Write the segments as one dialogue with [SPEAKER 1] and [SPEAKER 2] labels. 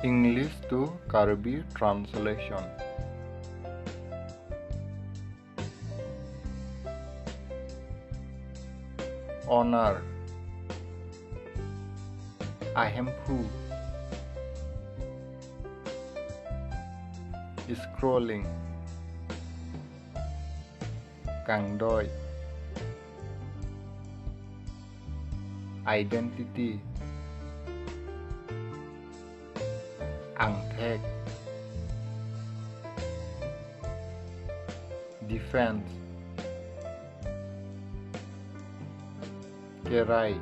[SPEAKER 1] English to Karbi translation. Honor. I am who. Scrolling. Càng đôi. Identity. Ăn thẹt. Defense. Kerai.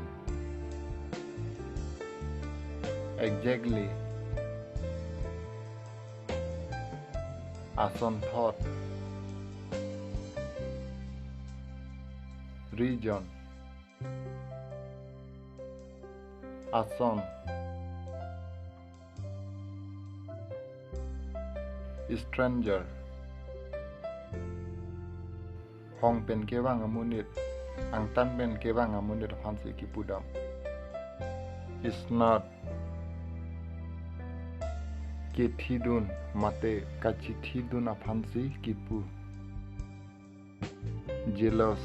[SPEAKER 1] Exactly. Asonthot. Region. Ason. Stranger. ห้องเป็นเกว่างอมูนิตอังตันเป็นเกว่างอมูนิตพันสีกิปูดำ It's not กิทิดุนมาเตกัจิทิดุนอพันสีกิปู Jealous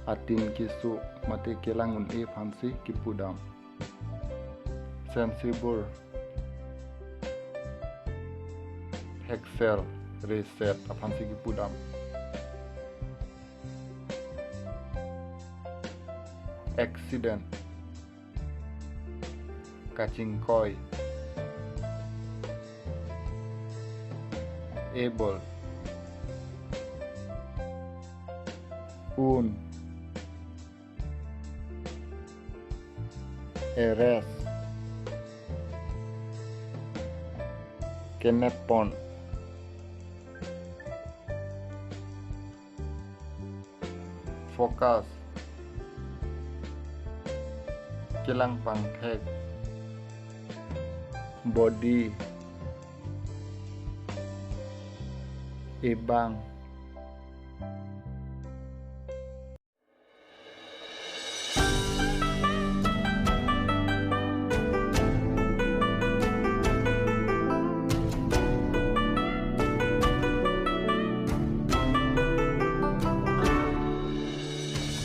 [SPEAKER 1] อาตินกิสุมาเตเกลังอุนเอพันสีกิปูดำ Sensible Excel Reset อพันสีกิปูดำAccident Kacing koi Able Un Arrest Kenepon Focus Kilang pangkek Body Ibang